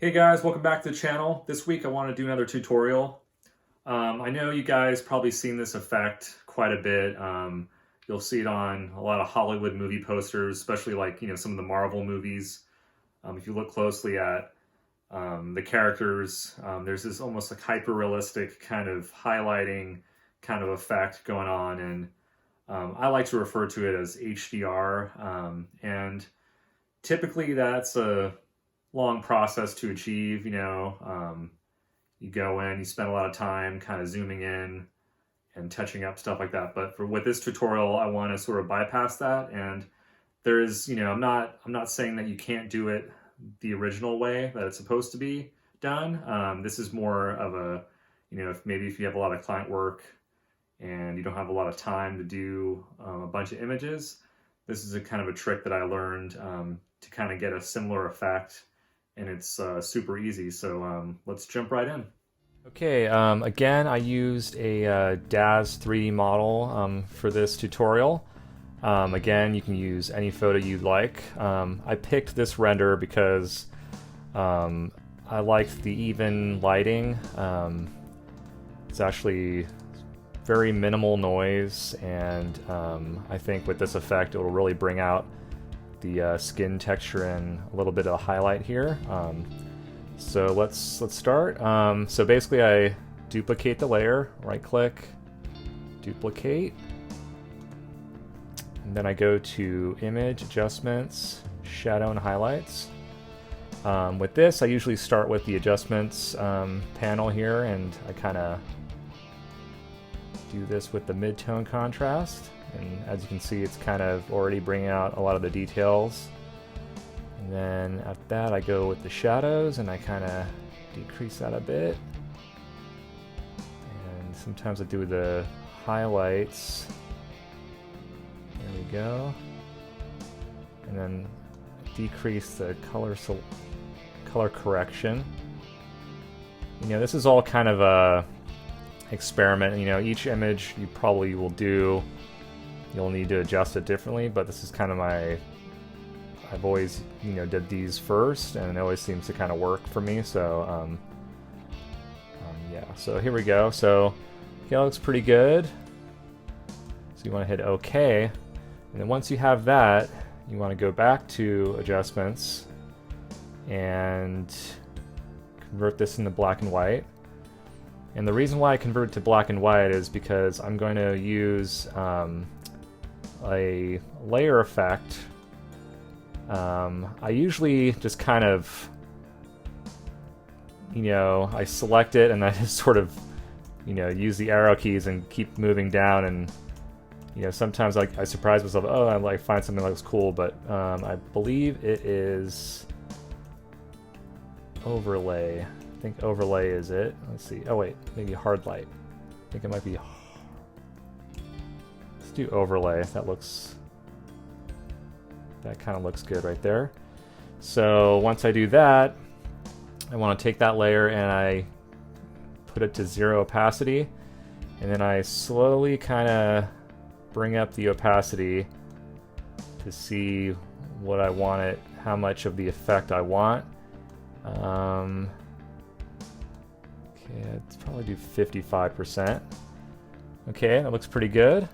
Hey guys, welcome back to the channel. This week I want to do another tutorial. I know you guys probably seen this effect quite a bit. You'll see it on a lot of Hollywood movie posters, especially like, some of the Marvel movies. If you look closely at the characters, there's this almost like hyper-realistic kind of highlighting kind of effect going on, and I like to refer to it as HDR, and typically that's a long process to achieve. You go in, you spend a lot of time kind of zooming in and touching up stuff like that. But with this tutorial, I want to sort of bypass that. And there is, I'm not saying that you can't do it the original way that it's supposed to be done. This is more of a, if you have a lot of client work and you don't have a lot of time to do a bunch of images, this is a kind of a trick that I learned to kind of get a similar effect. And it's super easy, so let's jump right in. Okay, again, I used a DAZ 3D model for this tutorial. Again, you can use any photo you'd like. I picked this render because I liked the even lighting. It's actually very minimal noise, and I think with this effect it will really bring out the skin texture and a little bit of a highlight here. So let's start. So basically I duplicate the layer, right click, duplicate, and then I go to image adjustments, shadow and highlights. With this I usually start with the adjustments panel here, and I kind of do this with the mid-tone contrast. And as you can see, it's kind of already bringing out a lot of the details. And then after that, I go with the shadows and I kind of decrease that a bit. And sometimes I do the highlights. There we go. And then decrease the color correction. This is all kind of a experiment. Each image you probably will do, you'll need to adjust it differently, but this is kind of I've always, did these first, and it always seems to kind of work for me, so, yeah, so here we go. So, okay, that looks pretty good. So you want to hit OK, and then once you have that, you want to go back to adjustments, and convert this into black and white. And the reason why I convert it to black and white is because I'm going to use a layer effect. I usually just kind of, I select it and I just sort of, use the arrow keys and keep moving down, and sometimes I surprise myself, oh, I find something that looks cool, but I believe it is overlay. I think overlay is it. Let's see. Oh wait, maybe hard light. I think it might be. Let's do overlay. That kind of looks good right there. So once I do that, I want to take that layer and I put it to 0 opacity, and then I slowly kind of bring up the opacity to see what I want it, how much of the effect I want. Okay, I'd probably do 55%. Okay, that looks pretty good.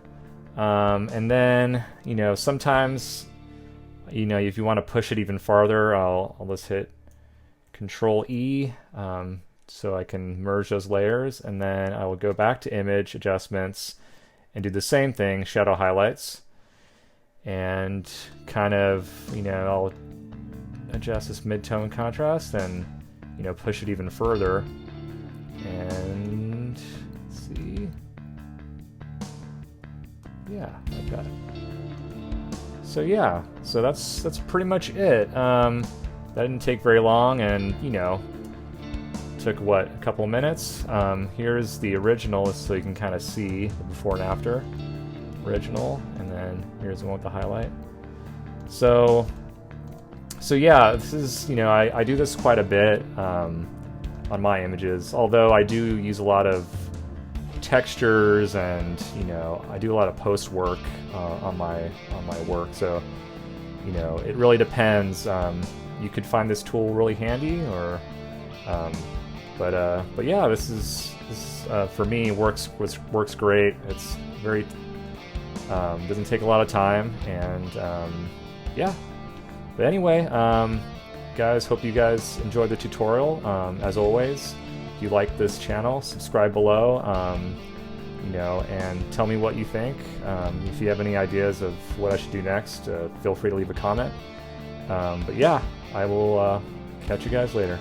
And then, sometimes, if you want to push it even farther, I'll just hit Control E, so I can merge those layers, and then I will go back to image adjustments and do the same thing, shadow highlights, and kind of, I'll adjust this mid-tone contrast and, push it even further. And let's see. Yeah, like that. So yeah, so that's pretty much it. That didn't take very long, and took what, a couple minutes. Here's the original, so you can kind of see the before and after. Original, and then here's the one with the highlight. So yeah, this is, I do this quite a bit on my images, although I do use a lot of textures, and I do a lot of post work on my work. So you know, it really depends. You could find this tool really handy, or but yeah, this for me works great. It's very doesn't take a lot of time, and yeah. But anyway, guys, hope you guys enjoyed the tutorial. As always, if you like this channel, subscribe below. You know, and tell me what you think. If you have any ideas of what I should do next, feel free to leave a comment. But yeah, I will catch you guys later.